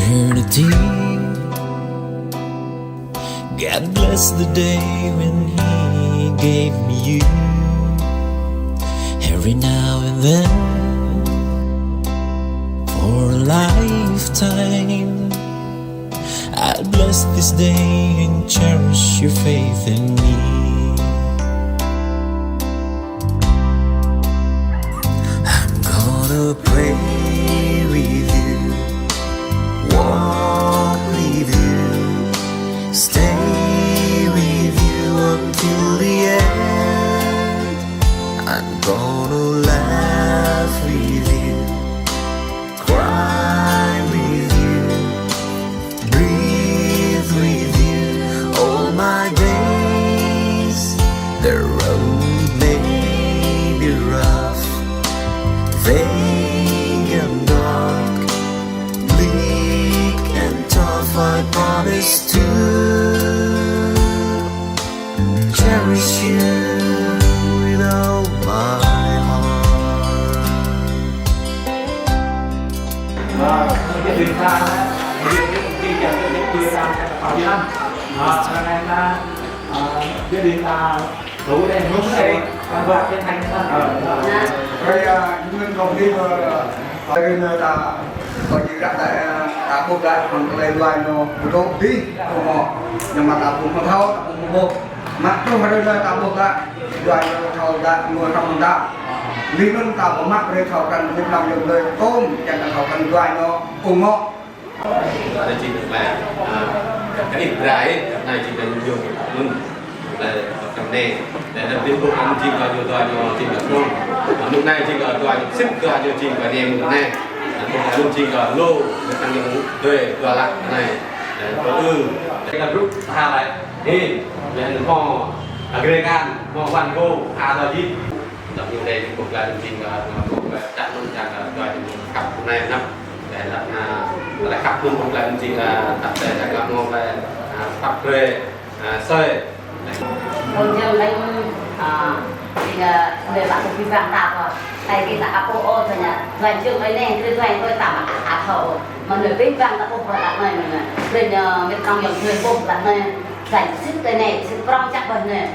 eternity. God bless the day when He gave me you. Every now and then, for a lifetime, I'll bless this day and cherish your faith in me. I'm gonna pray with you, walk with you, stay with you until the end. I'm gonna laugh with you, cry with you, breathe with you all my days. The road may be rough, vague and dark, bleak and tough. I promise to cherish you with all my heart. Cái đường xa đi kèm với những kia ra vào đi ăn cho nên là cái đường xa đủ đây hướng đây và cái thành rồi mình còn đi mà đây là có gì đặt tại ta buộc lại còn lấy loài nó đồ đi nhưng mà ta cũng không thâu cũng buộc mà không phải là ta buộc lại loài nó thâu ta mua trong ta lý nó ta có mắc đây thâu cần việc làm được đời tôm chẳng là thâu cần loài nó cùng họ đây chỉ được là cái ít rải này chỉ cần dùng luôn là cầm nè để làm tiến bộ ăn chim vào nhiều tòa nhiều chim được luôn lúc này chỉ có tòa xếp tòa nhiều chim và nè một này luôn chỉ có lô để tăng những thuê tòa lại này có đây là rút hai lại đi để anh mò agregat mò văn cô rồi gì tập như đây thì cũng là chim và chặt luôn chặt tòa cặp này năm để là cặp luôn cũng là chỉ là tập để là gặp ngon về tập về sơi còn giờ anh thì người bạn của vàng tạp rồi này thì là Apple thôi nhỉ doanh trước mấy này tôi doanh tôi tạm thầu mà nửa bên vàng ta cũng phải đặt này mình bên bên trong dòng người cũng đặt này dành sức cái này sức trong chắc bần này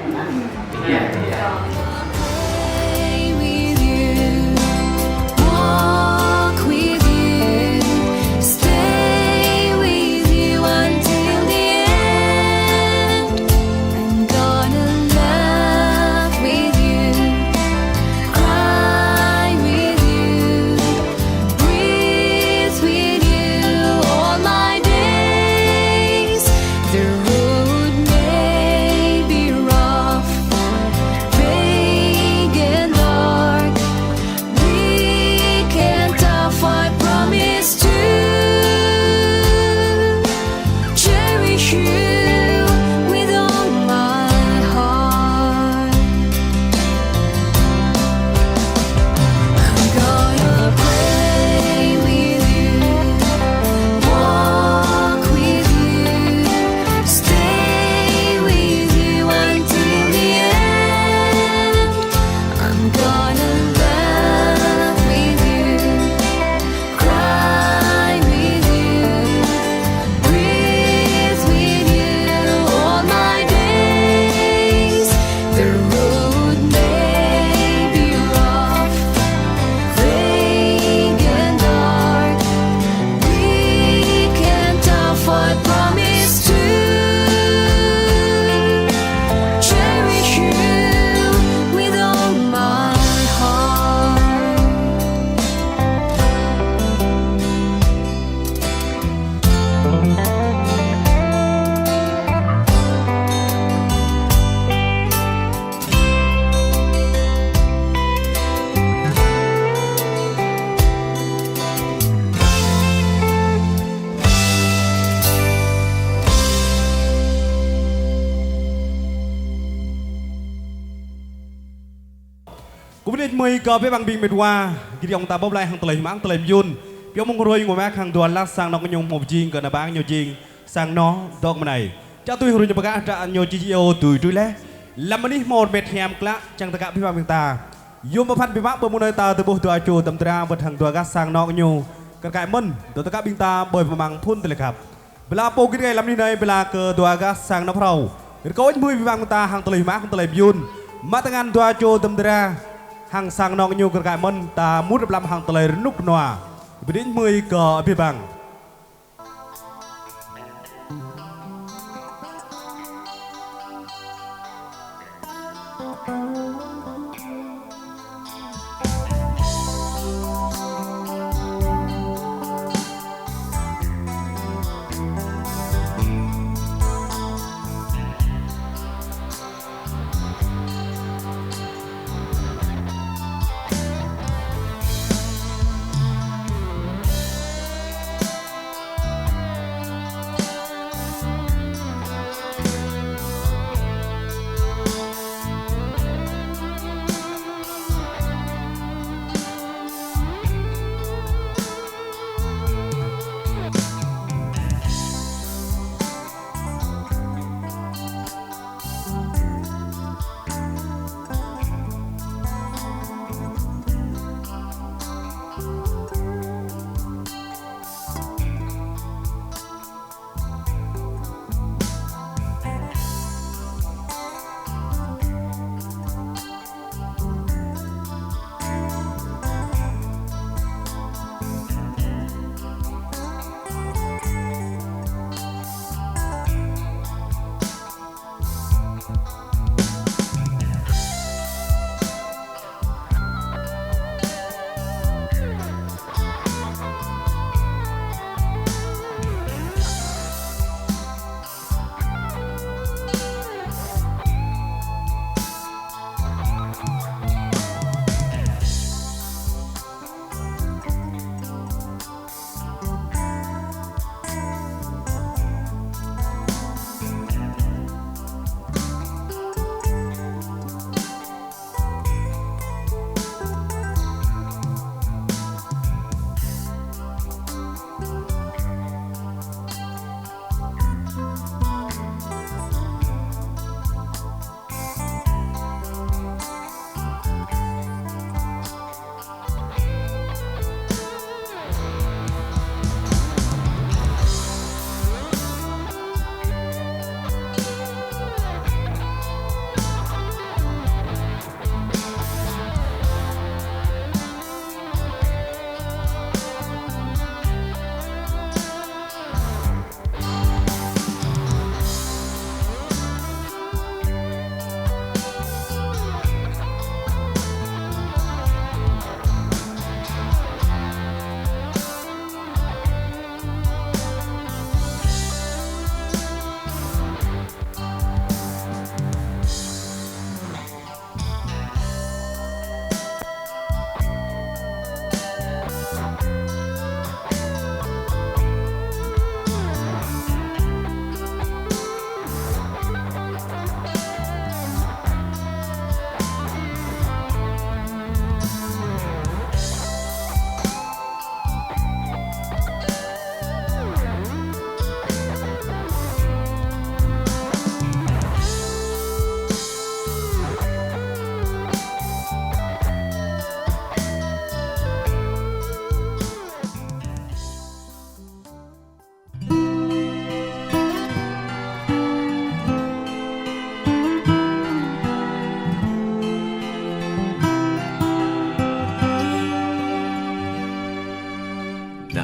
cũng biết mười cờ với bằng bình mệt hoa khi ông ta bốc lại hàng tẩy máng tẩy yun biết ông rồi ngồi mát hàng tuần lát sang nó có nhung một chiên cờ là bán nhiều chiên sang nó đọc mà này cho tôi hồi nhập bạc trả nhiều chi ô từ trôi lẽ làm mà đi một mệt hèm klạ chẳng tất cảพี่bằng ta yum mà phát bị mắc bởi một nơi ta từ bộ tuổi chùa tầm tra vật hàng tuần gác sang nó có nhung กันไก่มันเดี๋ยวตะกะบิงตาบ่อยประมังพุ่นเลยครับเวลาโปกินไก่ลำนี้ในเวลาเกิดตัวกะสังน้ำเราเดี๋ยวก็วันมือวิบังตาหางตะเลยมาหางตะเลยยุนมาตั้งงานตัวโจตมเดราหางสังนองยูกันไก่มันตามุดลำหางตะเลยนุกนัวไปดิ้นมือก็พิบัง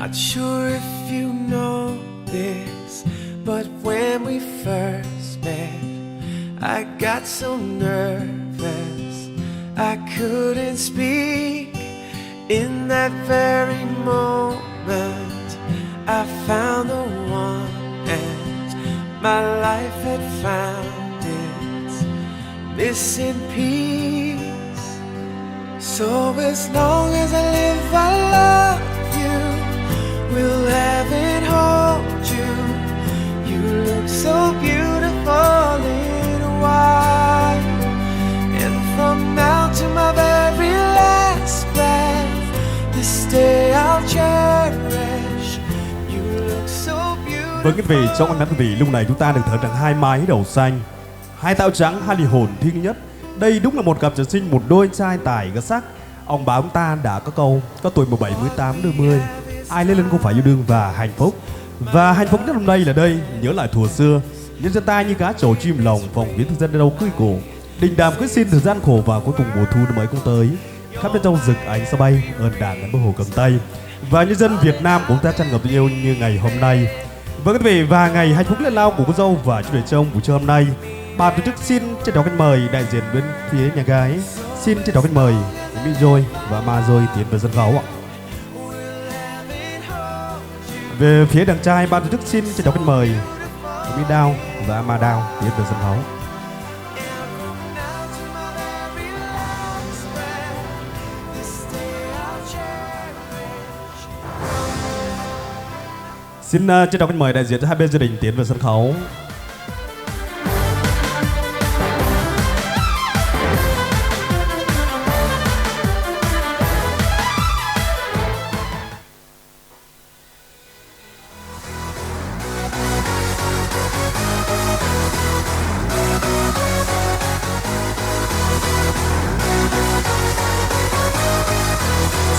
Not sure if you know this, but when we first met, I got so nervous I couldn't speak. In that very moment, I found the one, and my life had found its missing piece. So as long as I live, I love you. Will heaven hold you? You look so beautiful in white. And from now to my very last breath, this day I'll cherish. You look so beautiful. Vâng quý vị, trong ánh nắng quý vị, lúc này chúng ta được thở rằng hai mái đầu xanh, hai táo trắng, hai linh hồn thiêng nhất. Đây đúng là một cặp trời sinh, một đôi trai tài gã sắc. Ông bà ông ta đã có câu có tuổi 17, 18, 20. ai lên không phải yêu đương và hạnh phúc. Và hạnh phúc nhất hôm nay là đây, nhớ lại thuở xưa, nhân dân ta như cá trổ chim lồng, vòng viễn thực dân đâu cưới cổ, đình đàm quyết xin thời gian khổ và cuối cùng mùa thu năm ấy cũng tới. Khắp đất trong rực ánh sao bay, ơn đảng gắn bờ hồ cầm tay. Và nhân dân Việt Nam của chúng ta tràn ngập tình yêu như ngày hôm nay. Vâng quý vị, và ngày hạnh phúc lớn lao của cô dâu và chú rể chồng buổi trưa hôm nay, ban tổ chức xin trân trọng khách mời đại diện bên phía nhà gái, xin trân trọng khách mời Mỹ Joy và Ma Joy tiến về sân khấu ạ. Về phía đàn trai, ban tổ chức xin trân trọng khách mời Mỹ Đao và Ma Đao tiến về sân khấu. Xin trân trọng khách mời đại diện cho hai bên gia đình tiến về sân khấu.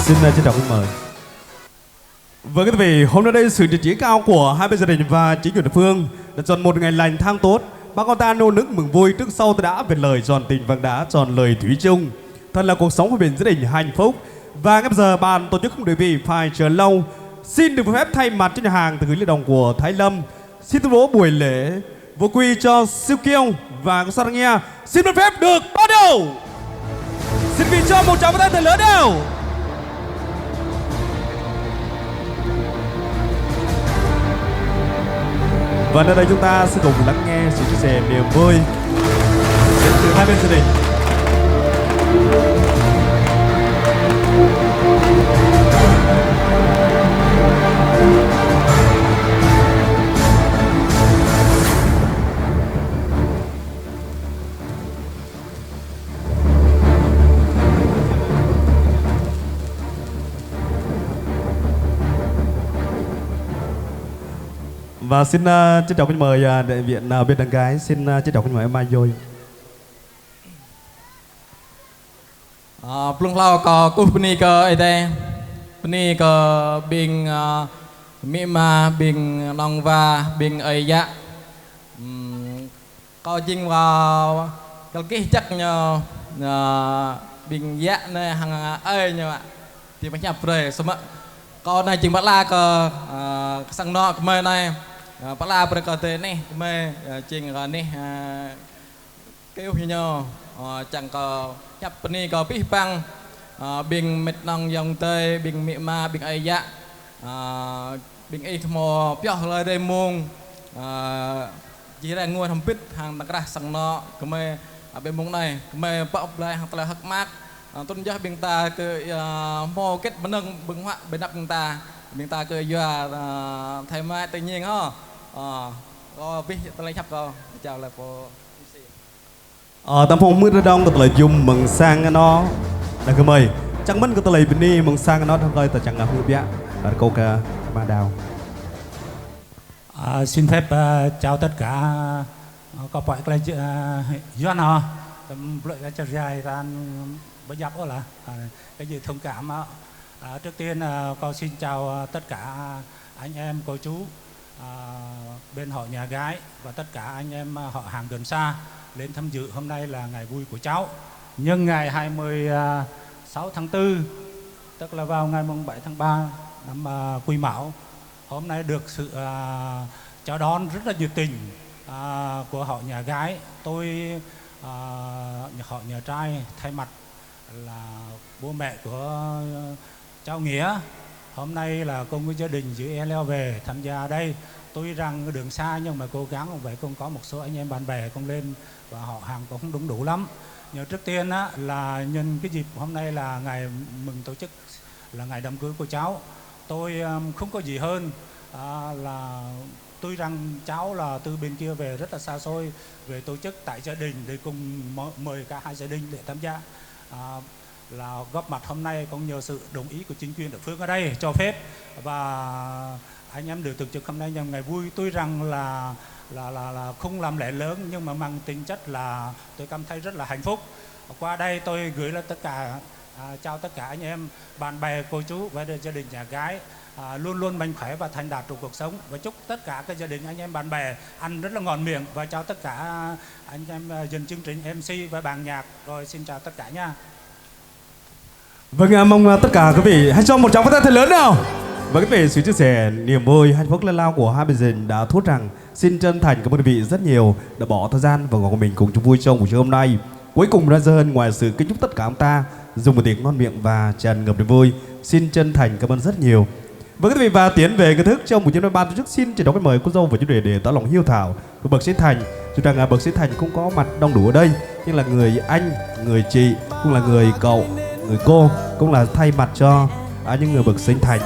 Xin trân trọng khách mời. Vâng quý vị, hôm nay đây sự nhiệt chí cao của hai bên gia đình và chính quyền địa phương đã chọn một ngày lành tháng tốt. Bà con ta nô nức mừng vui trước sau ta đã về lời tròn tình vàng đá tròn lời thủy chung. Thật là cuộc sống của bên gia đình hạnh phúc. Và ngay bây giờ ban tổ chức không để vì phải chờ lâu, xin được phép thay mặt cho nhà hàng từ gửi lời đồng của Thái Lâm, xin tuyên bố buổi lễ vô quy cho siêu kiêu và con nghe xin được phép được bắt đầu. Xin vì cho một tràng vỗ tay thật lớn nào. Và nơi đây chúng ta sẽ cùng lắng nghe sự chia sẻ niềm vui đến từ hai bên gia đình. Và xin trân trọng kính mời đại diện bên đàn gái, xin trân trọng kính mời em Mai Joy. Plung lao có cú bini có ai đây, bini có bing mima bing long va bing ai dạ, có chinh vào cái kỹ chắc nhờ bing dạ này hàng ai nhờ thì phải nhập rồi, xong ạ. Có này chừng bắt la có sang nọ cái này. Bắt la bữa có thế này, mê chừng rồi này kêu như nhau chẳng có nhập này có biết băng bình mệt nòng dòng tây bình mị ma bình ai dạ bình ai thò béo lời đây muông chỉ là nguồn không biết hàng đặc ra sang nọ cái mê bên mông này cái mê bọc lại hàng là hắc mát tôn giáo bên ta cái mô kết bấn nâng bưng họa bên nắp bên ta cái dọa thay mai tự nhiên hả có biết tôi lấy chấp có chào lại tâm phong mưa đông tôi lại dùng mừng sang nó là cái mời chẳng mất cái tôi lại bên đi mừng sang nó thôi ta chẳng gặp hữu bia ở câu ca Ma Đào. Xin phép chào tất cả các bạn là Doan hả lợi cho dài ra bây giờ là cái gì thông cảm trước tiên con xin chào tất cả anh em cô chú bên họ nhà gái và tất cả anh em họ hàng gần xa lên tham dự. Hôm nay là ngày vui của cháu nhưng ngày 26 tháng 4 tức là vào ngày 7 tháng 3 năm Quý Mão, hôm nay được sự chào đón rất là nhiệt tình của họ nhà gái. Tôi họ nhà trai thay mặt là bố mẹ của cháu Nghĩa hôm nay là cùng với gia đình giữ leo về tham gia đây. Tuy rằng đường xa nhưng mà cố gắng vậy, cũng có một số anh em bạn bè cũng lên và họ hàng cũng không đúng đủ lắm. Nhưng trước tiên á, là nhân cái dịp hôm nay là ngày mừng tổ chức là ngày đám cưới của cháu, tôi không có gì hơn là tuy rằng cháu là từ bên kia về rất là xa xôi về tổ chức tại gia đình để cùng mời cả hai gia đình để tham gia là góp mặt hôm nay cũng nhờ sự đồng ý của chính quyền địa phương ở đây cho phép và anh em được thường trực hôm nay nhằm ngày vui. Tuy rằng là không làm lễ lớn nhưng mà mang tính chất là tôi cảm thấy rất là hạnh phúc. Qua đây tôi gửi lên tất cả chào tất cả anh em bạn bè cô chú và gia đình nhà gái luôn luôn mạnh khỏe và thành đạt trong cuộc sống, và chúc tất cả các gia đình anh em bạn bè ăn rất là ngon miệng, và chào tất cả anh em dần chương trình MC và ban nhạc. Rồi xin chào tất cả nha. Vâng, mong tất cả quý vị hãy cho một tràng phát tay thật lớn nào. Và quý vị sự chia sẻ niềm vui hạnh phúc lớn lao của hai bên dền đã thốt rằng xin chân thành cảm ơn quý vị rất nhiều đã bỏ thời gian và ngồi của mình cùng chung vui trong buổi trưa hôm nay. Cuối cùng ra hơn ngoài sự kính chúc tất cả ông ta dùng một tiếng ngon miệng và tràn ngập niềm vui, xin chân thành cảm ơn rất nhiều. Với quý vị và tiến về nghi thức trong buổi chiều nay, ban tổ chức xin chỉ đọc cái mời cô dâu và chú rể để tỏ lòng hiếu thảo của bậc sĩ thành. Dù rằng bậc sĩ thành không có mặt đông đủ ở đây, nhưng là người anh, người chị, cũng là người cậu, người cô, cũng là thay mặt cho những người bậc sinh thành.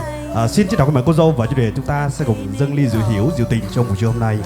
Xin chỉ đọc cái mời cô dâu và chú rể, chúng ta sẽ cùng dâng ly rượu hiếu, rượu tình trong buổi chiều hôm nay.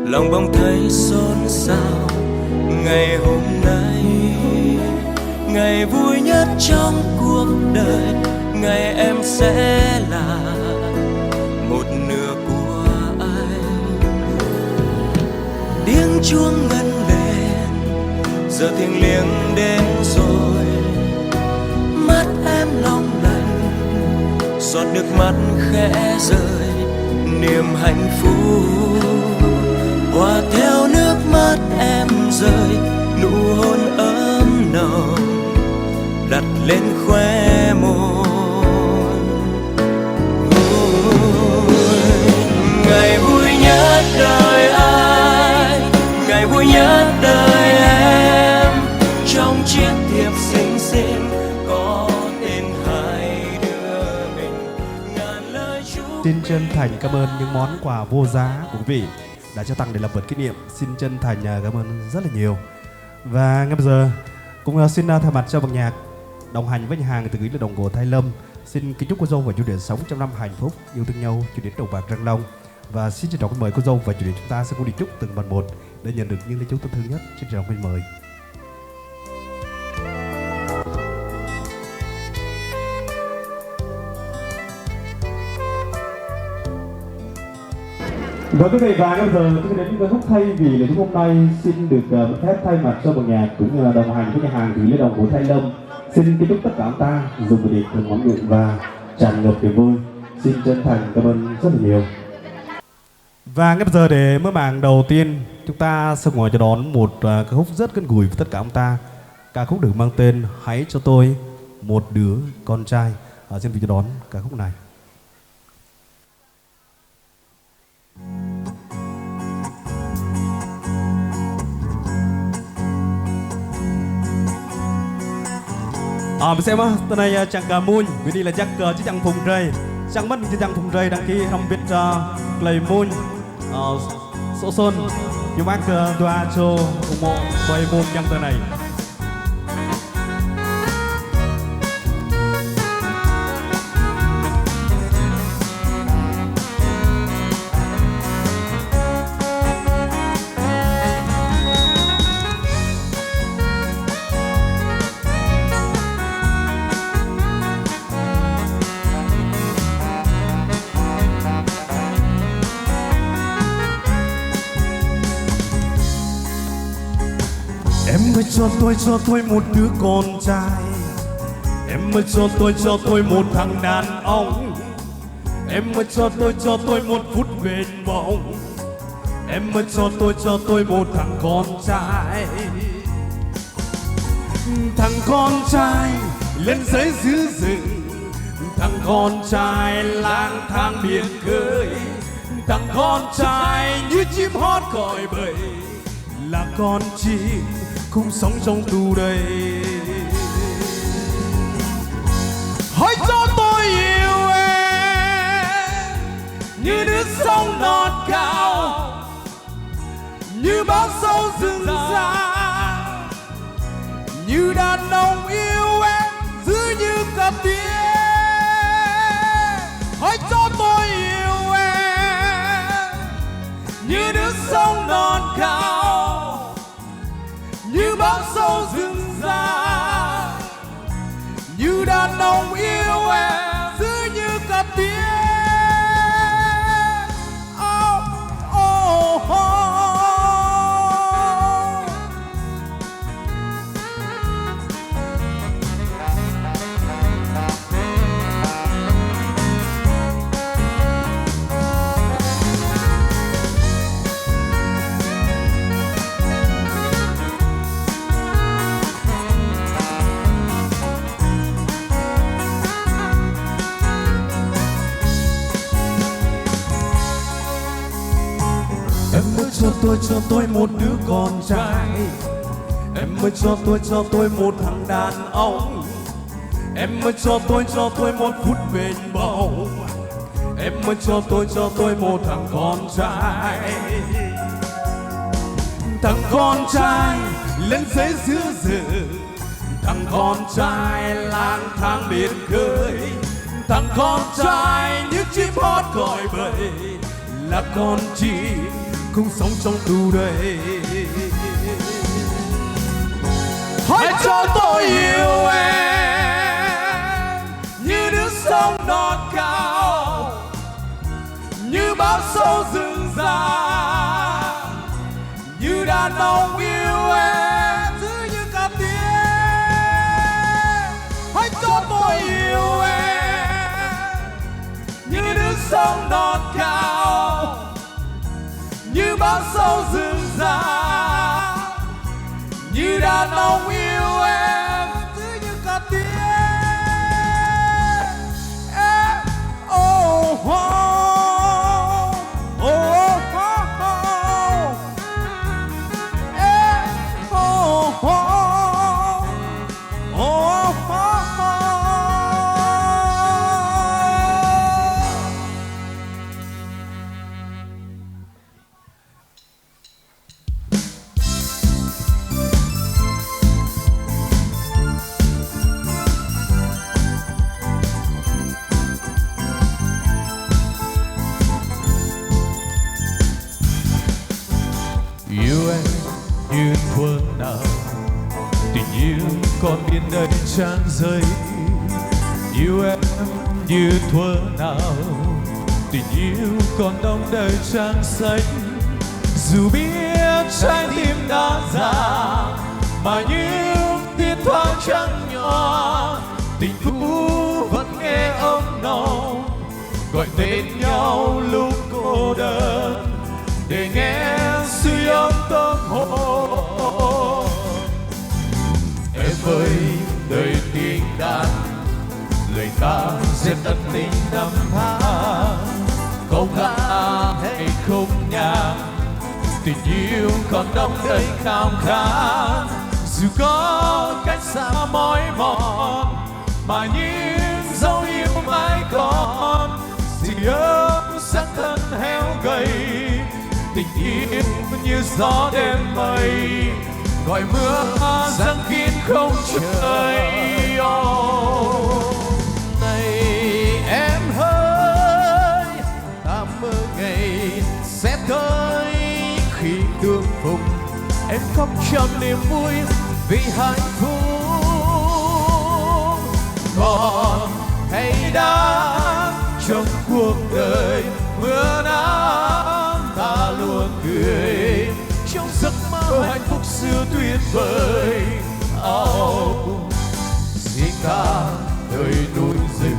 Lòng bỗng thấy xôn xao ngày hôm nay, ngày vui nhất trong cuộc đời, ngày em sẽ là một nửa của anh. Tiếng chuông ngân lên, giờ thiêng liêng đến rồi, mắt em long lanh, giọt nước mắt khẽ rơi, niềm hạnh phúc hòa theo nước mắt em rơi, nụ hôn ấm nồng đặt lên khóe môi. Ngày vui nhất đời anh, ngày vui nhất đời em, trong chiếc thiệp xinh xinh có tên hai đứa mình, ngàn lời chúc. Xin chân thành cảm ơn những món quà vô giá của quý vị đã cho tặng để làm vật kỷ niệm. Xin chân thành cảm ơn rất là nhiều. Và ngay bây giờ cũng xin thay mặt cho ban nhạc đồng hành với nhà hàng từ gửi là đồng của Thái Lâm, xin kính chúc cô dâu và chú rể sống trong năm hạnh phúc, yêu thương nhau cho đến đầu bạc răng long. Và xin trân trọng mời cô dâu và chú rể chúng ta sẽ cùng đi chúc từng bạn một để nhận được những lời chúc thân thương nhất. Xin trân trọng mời. Và quý vị và bây giờ chúng ta đến với khúc thay vì là hôm nay xin được phép thay mặt cho ban nhạc cũng đồng hành với nhà hàng gửi lễ đồng của Thái Lâm, xin kính chúc tất cả ông ta dùng một điện thường ngón miệng và tràn ngập niềm vui. Xin chân thành cảm ơn rất là nhiều. Và ngay bây giờ để mở màn đầu tiên chúng ta sẽ ngồi cho đón một ca khúc rất gần gũi với tất cả ông ta. Ca khúc được mang tên Hãy cho tôi một đứa con trai. Xin vì cho đón ca khúc này. mình xem á, tên này chẳng cả muôn, vì đi là chắc chứ chẳng phùng rây, chẳng mất chứ chẳng phùng rây đăng ký không biết lấy muôn, số xuân, nhưng bác đoa cho ủng hộ quay muôn trong tên này. Em mới cho tôi một đứa con trai. Em mới cho tôi một thằng đàn ông. Em mới cho tôi một phút bền bồng. Em mới cho tôi một thằng con trai. Thằng con trai lên giấy giữ rừng. Thằng con trai lang thang biển khơi. Thằng con trai như chim hót còi bầy. Là con chim cũng sống trong tù đầy. Hãy cho tôi yêu em như nước sông non cao, như bão sâu rừng già, như đàn ông yêu em giữ như cặp tiếng. Hãy cho tôi yêu em như nước sông non cao, như bão sâu rừng già, như đàn ông yêu em giữ như cặp tiếng. Oh, oh, oh. Cho tôi một đứa con trai. Em mới cho tôi một thằng đàn ông. Em mới cho tôi một phút bền bồng. Em mới cho tôi một thằng con trai. Thằng con trai lên giấy giữ rừng. Thằng con trai lang thang biển khơi. Thằng con trai như chim hót còi bầy. Là con chim cũng sống trong tù đầy. Hãy cho tôi yêu em như nước sông non cao, như bão sâu rừng già, như đàn ông yêu em giữ như cặp tiếng. Hãy cho tôi yêu em như nước sông non cao, như bão sâu rừng già, như đàn ông yêu em giữ như cặp tiếng. Oh, oh, oh, oh, oh. Oh, oh, oh, oh, oh. Yêu em như thuở nào, tình yêu còn in đầy trang giấy. Yêu em như thuở nào, tình yêu còn đong đầy trang sách. Dù biết trái tim đã già, mà những tiếng thoáng trắng nhỏ, tình thú vẫn nghe ấm nồng gọi tên nhau lúc cô đơn, để nghe suy ấm tâm hồn. Em ơi đời tình đàn, lời ta dệt ân tình năm tháng. Không ngã hay không nhạc, tình yêu còn đong đầy khao khát. dù có cách xa mỏi mòn mà những dấu yêu mãi còn tình yêu xác thân héo gầy tình yêu như gió đêm mây gọi mưa giăng kín không trời này em hỡi ta mơ ngày sẽ tới khi tương phùng em khóc trong niềm vui vì hạnh phúc còn hay đã trong cuộc đời mưa nắng ta luôn cười trong giấc mơ hạnh phúc xưa tuyệt vời xin ta đời núi rừng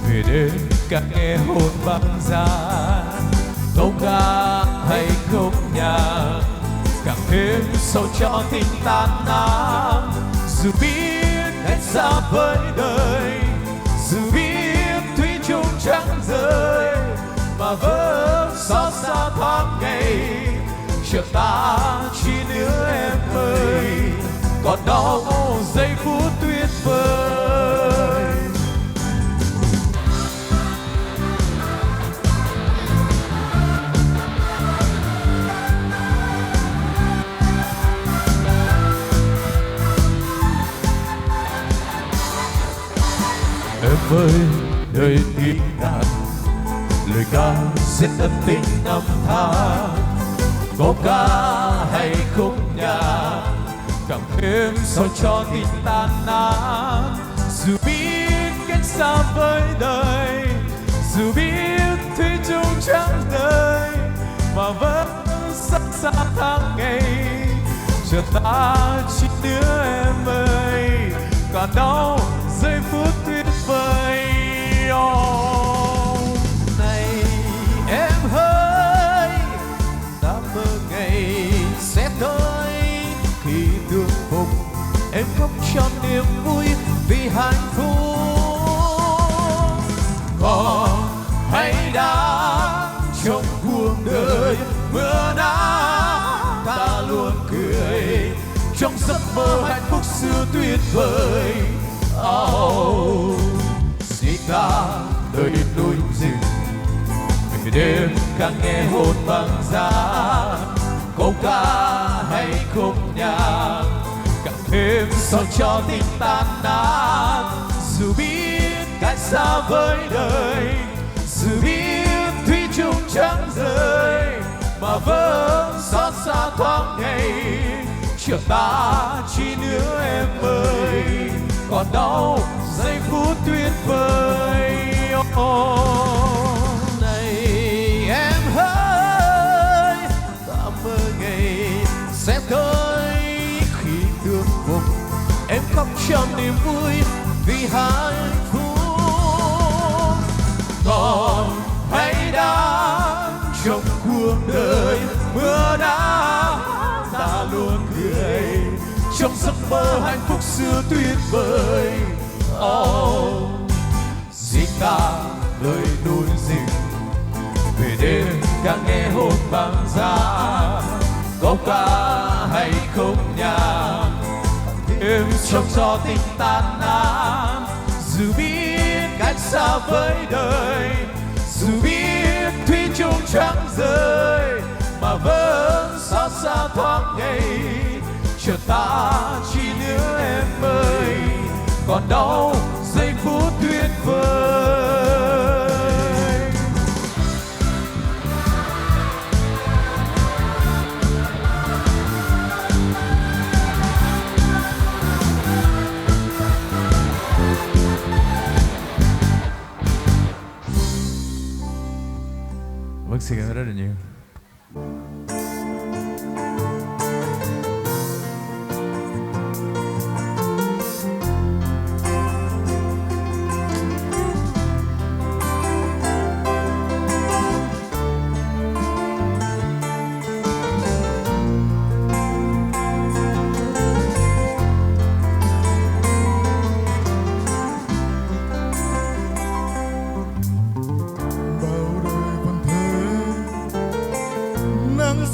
về đêm càng nghe hồn băng giá câu ca hay khúc nhạc càng thêm sâu cho tình tan nát dù biết cách xa với đời dù biết thủy chung chẳng rơi mà vẫn xót xa tháng ngày chờ ta chỉ nữa em ơi còn đâu giây phút tuyệt vời em ơi đời tiếng đàn lời ca sẽ ân tình năm tháng câu ca hay khúc nhạc càng thêm soi cho tình tan nát dù biết cách xa với đời dù biết thủy chung chẳng đời mà vẫn sắc xa tháng ngày chờ ta chỉ đứa em ơi còn đâu giây phút tuyệt vời này em hỡi ta mơ ngày sẽ tới khi tương phùng em khóc trong niềm vui vì hạnh phúc còn hay đã trong cuộc đời mưa nắng ta luôn cười trong giấc mơ hạnh phúc xưa tuyệt vời xin ta đời núi rừng về đêm càng nghe hồn băng giá câu ca hay khúc nhạc càng thêm soi cho tình tan nát dù biết cách xa với đời dù biết thủy chung chẳng rơi mà vẫn xót xa thoáng ngày chờ ta chỉ nữa em ơi còn đâu giây phút tuyệt vời này em hỡi ta mơ ngày sẽ tới khi tương phùng em khóc trong niềm vui vì hạnh phúc còn hay đã trong cuộc đời mưa nắng ta luôn cười trong giấc mơ hạnh phúc xưa tuyệt vời xin ta đời núi rừng về đêm càng nghe hồn băng giá câu ca hay khúc nhạc thêm trong gió tình tan nát dù biết cách xa với đời dù biết thủy chung chẳng rơi mà vẫn xót xa thoáng ngày chờ ta chỉ nữa em ơi còn đâu giây phút tuyệt vời vâng xin cảm ơn rất là nhiều. nắng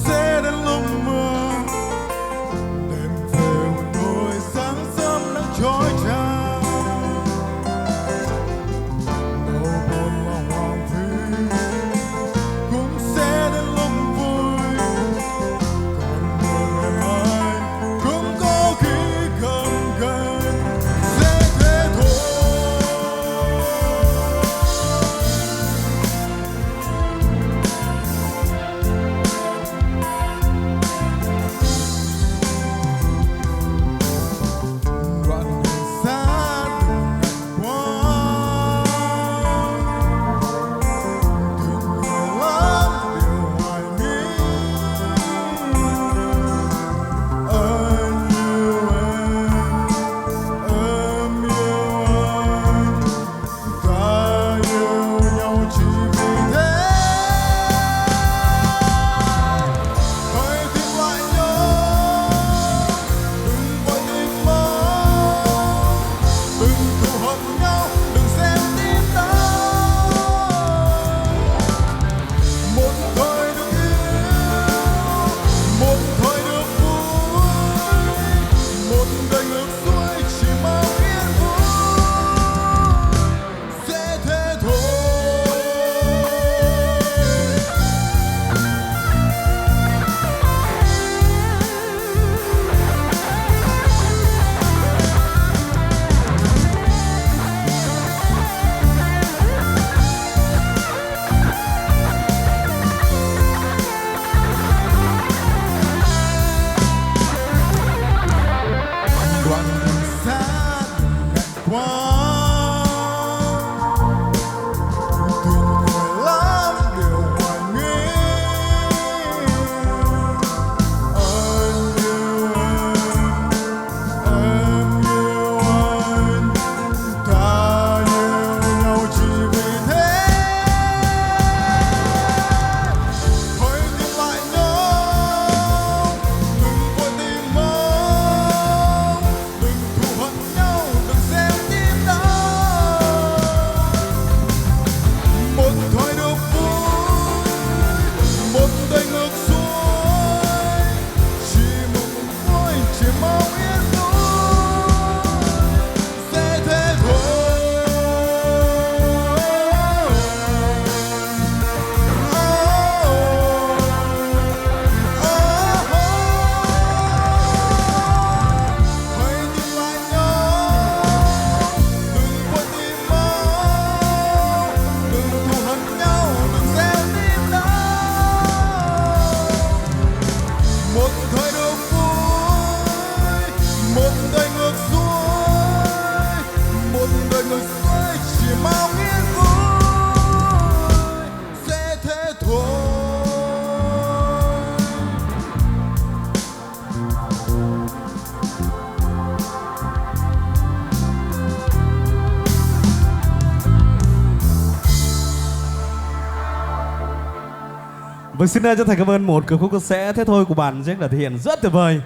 Vâng, xin chân thành cảm ơn một ca khúc sẽ thế thôi của bạn Jack đã thể hiện rất tuyệt vời.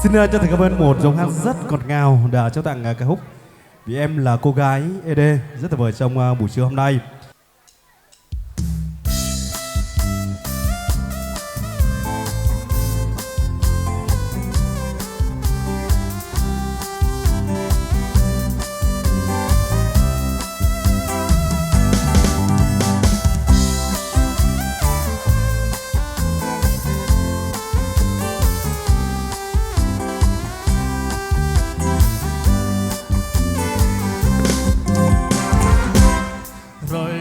Xin chân thành cảm ơn một giọng hát rất ngọt ngào đã trao tặng ca khúc Vì Em Là Cô Gái ED rất tuyệt vời trong buổi trưa hôm nay. Rồi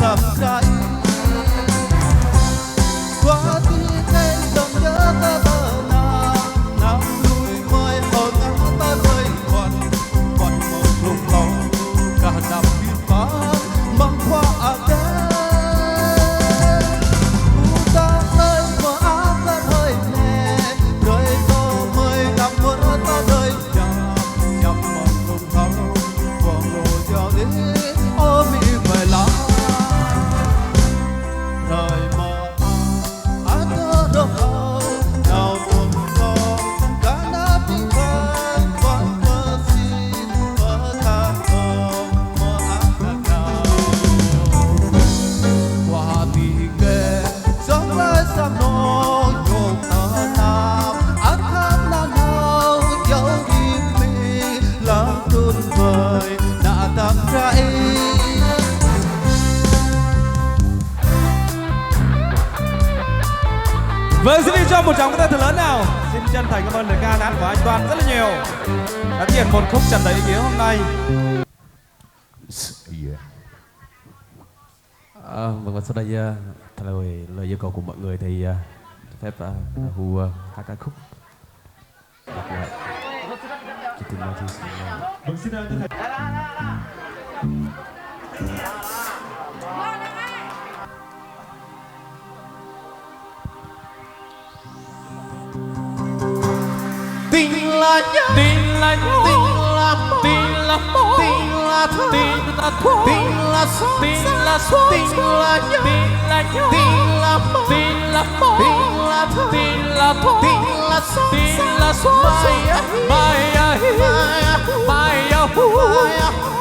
thầm trái qua tiếng em dòng nhớ ta bờ nào nào núi mới ở ngắm ta rơi quằn quằn một lùng lòng cả năm biên phá mang qua đêm ta nơi mơ áo ta hơi nhẹ đời to mới gặp mưa ta đời chậm chậm một lùng thâu vòng hồ giao đến ôm mi về lá thời mơ anh thơ đâu nào buồn lo cả nát tình quen vẫn mơ xin mơ tha mơ áo thật nào qua thì kề giống lấy sam nó nhộn thơ nào anh tham là nào dấu im mi làm tuyệt vời đã tạm trái. Vâng, xin đi cho một tràng tay thật lớn nào. Xin chân thành cảm ơn lời ca hát của anh Toàn rất là nhiều đã thể hiện một khúc tràn đầy ý nghĩa hôm nay. Vâng, và sau đây trả lời yêu cầu của mọi người thì phép Hu hát ca khúc đọc lại Chị Tin Mai Chi. Vâng, xin chân thành. Tình là nhớ, tình là nhớ, tình là mơ, tình là mơ, tình là thơ, tình là thơ, tình là xót, tình là xót, tình là nhớ, tình là nhớ, tình là mơ, tình là mơ, tình là thơ, tình là thơ, tình là xót, tình là xót. Mai à hi, mai à hu, mai à hu,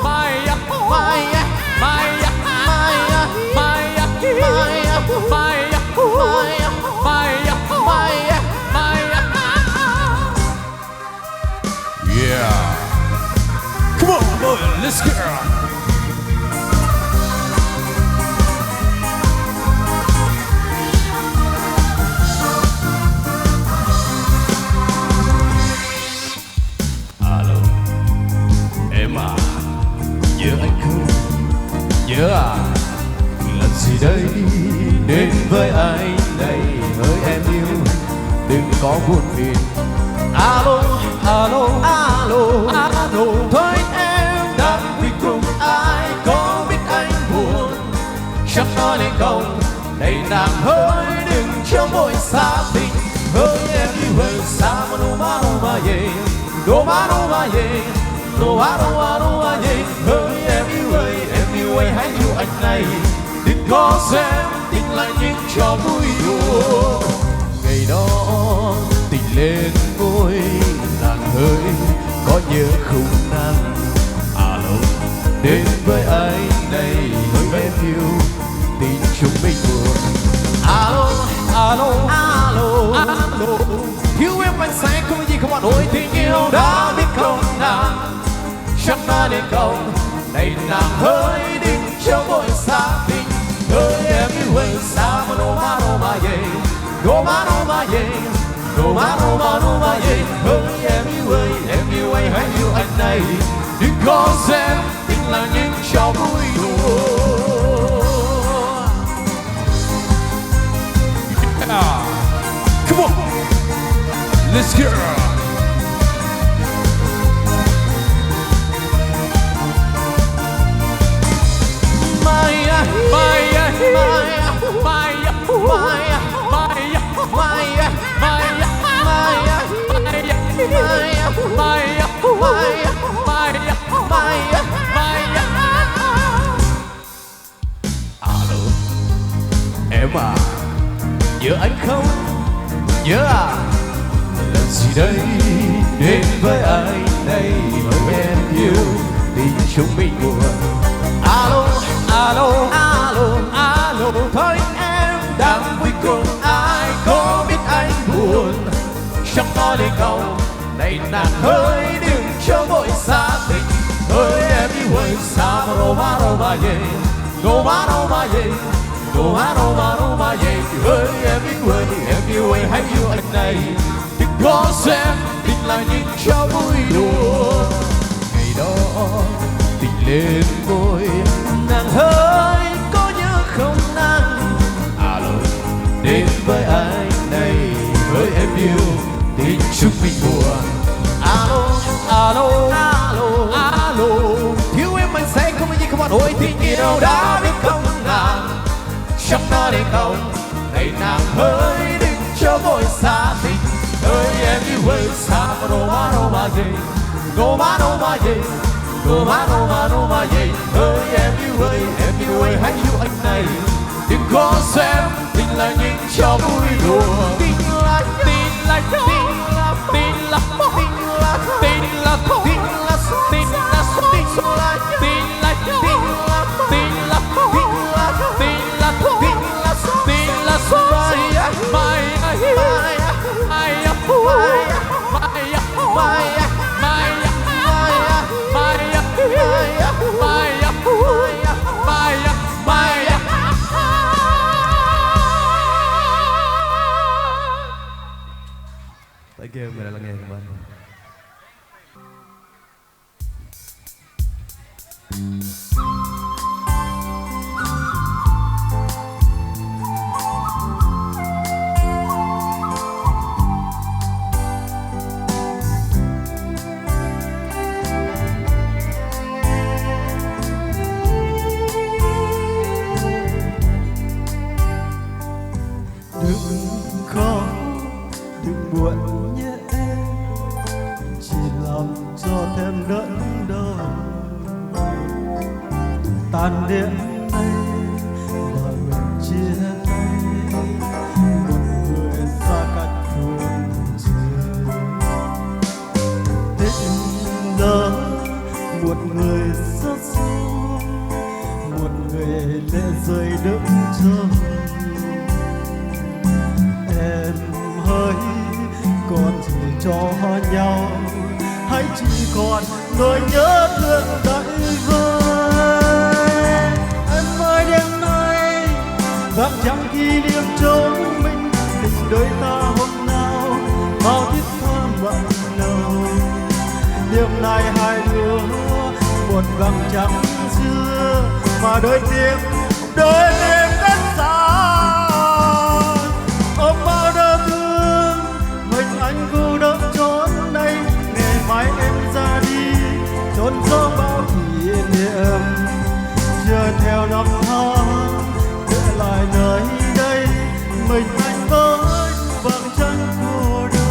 mai à hu, mai à mai à mai à mai à hi, mai à hu, mai à hu, mai à mai à mai à. Yeah. Come on, boy, let's get it. Alo, em à, nhớ anh không? Nhớ à, làm gì đây đến với anh đây hỡi em yêu, đừng có buồn phiền. Alo, alo, alo, alo, thôi em đang đi cùng ai, có biết anh buồn, chắc nói lên câu này nàng hỡi đừng cho vội xa tình, hỡi em yêu ơi xa mà nô về, nô mà về, nô mà về, hỡi em yêu ơi hãy yêu anh này, đừng có xem tình là những trò vui đùa, ngày đó tình lên môi nàng ơi có nhớ không nàng. Alo, đến với anh đây hỡi em yêu tình chúng mình buồn. Alo, alo, alo, alo, yêu em anh sẽ không có gì không nổi tình yêu đã biết không nàng, chắc đã đến câu này nàng hỡi đừng cho vội xa tình, hỡi em yêu ơi xa mà nô mà về, nô mà về, nô mà về, hỡi em yêu ơi hãy yêu anh này, đừng có xem tình là những trò vui đùa. Yeah. Come on, let's get it. Maya, Maya, Maya, Maya, Maya, Maya, Maya, Maya, Maya, Maya, Maya, Maya, Maya, Maya. Alo, em à, nhớ anh không? Nhớ à, làm gì đây đến với anh đây hỡi em yêu tình chúng mình buồn. Alo, alo, alo, alo, thôi em đang vui cùng ai, có biết anh buồn, chắc nói lên câu này nàng hỡi đừng cho vội xa tình, hỡi em yêu ơi xa mà nô mà về, nô mà về, nô mà về, hỡi em yêu ơi hãy yêu anh này, đừng có xem tình là những trò vui đùa, ngày đó tình lên môi nàng hỡi có nhớ ta đến không ngày nàng hỡi đừng cho vội xa tình ơi em yêu ơi xa mà đâu mà gì đâu mà gì đâu mà gì ơi em yêu ơi hãy yêu anh này đừng có xem tình là những cho vui đùa tình là tình là tình là tình là tình là tình là tình là tình là tình là tình là tình là tình là tình là tình là tình là tình là Thank you, người là nghe của mình. Đừng khóc, đừng buồn nhé em, chỉ làm cho thêm đớn đau. Tàn đêm nay là mình chia tay, một người xa cách phương trời. Tình lỡ một người rất sâu, một người lệ rơi đứng trông. Em hỡi còn chỉ cho nhau hay chỉ còn nỗi nhớ thương đợi vơi. Em ơi đêm nay vắng chẳng kỷ niệm trống mình, tình đôi ta hôm nào bao thiết tha mặn nồng. Đêm nay hai đứa một vắng trắng xưa mà đôi tim cách xa. Ôm bao đau thương mình anh cô đơn trốn đây, ngày mai em ra đi trốn gió bao kỷ niệm. Chưa theo năm tháng để lại nơi đây, mình anh với vầng trăng cô đơn.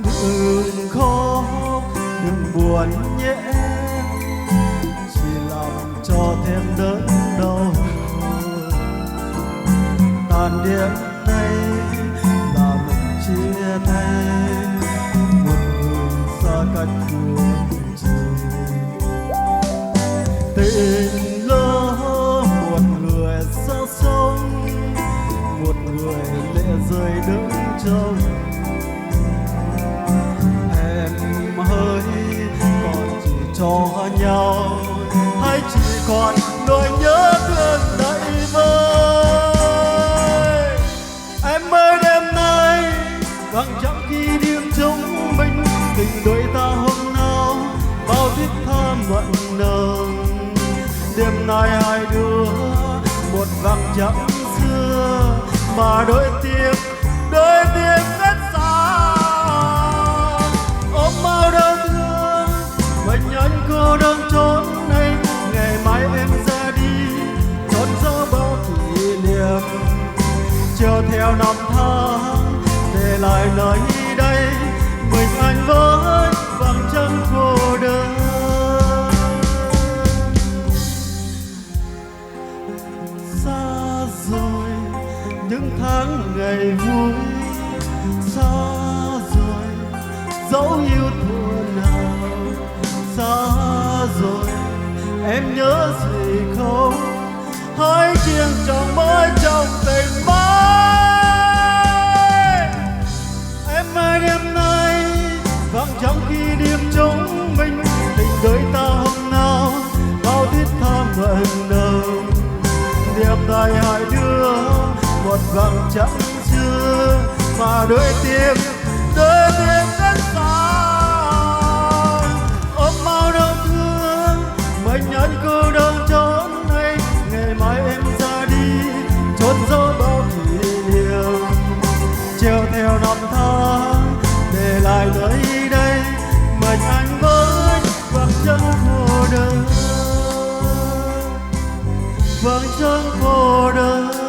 Đừng khóc, đừng buồn nhé, chỉ làm cho thêm đớn đau. Tàn đêm nay là mình chia tay, một người xa cách phương trời. Tình lỡ một người xa sông, một người lệ rơi đứng trông. Hỡi còn chỉ cho nhau hay chỉ còn nỗi nhớ thương đợi vơi. Em ơi đêm nay vắng chẳng kỷ niệm chúng mình, tình đôi ta hôm nào bao thiết tha mặn nồng. Đêm nay hai đứa một vắng trắng xưa mà đôi tim cách xa. Ôm bao đau thương mình anh cô đơn trốn đây, ngày mai em ra đi trốn gió bao kỷ niệm. Chờ theo năm tháng để lại nơi đây, mình anh với vầng trăng cô đơn. Xa rồi những tháng ngày vui, xa rồi dấu yêu thương nào. Xa rồi em nhớ gì không, hãy chiêng trong mối trong tình mãi. Em ơi đêm nay vắng chẳng kỷ niệm chúng mình, tình đôi ta hôm nào bao thiết tha mặn nồng. Đêm nay hai đứa một vầng trăng xưa mà đôi tim cách xa. lại nơi đây mình anh với vầng trăng khô đơn, vầng trăng khô đơn.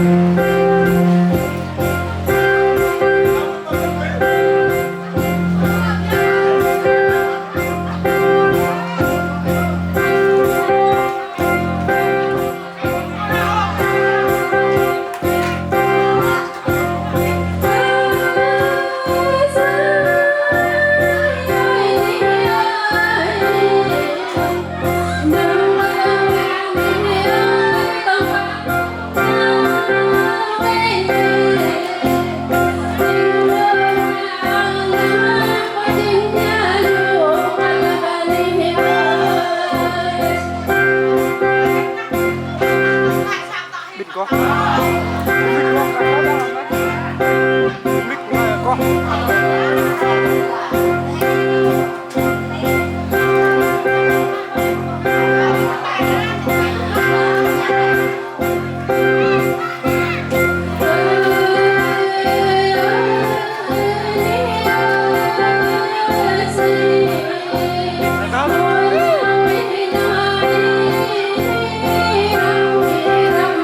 Hãy subscribe cho kênh Ghiền Mì Gõ để không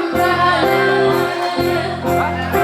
bỏ lỡ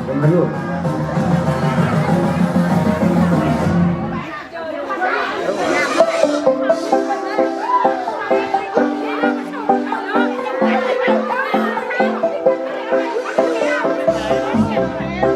Đừng có luôn. Hãy subscribe cho kênh Ghiền Mì Gõ để không bỏ lỡ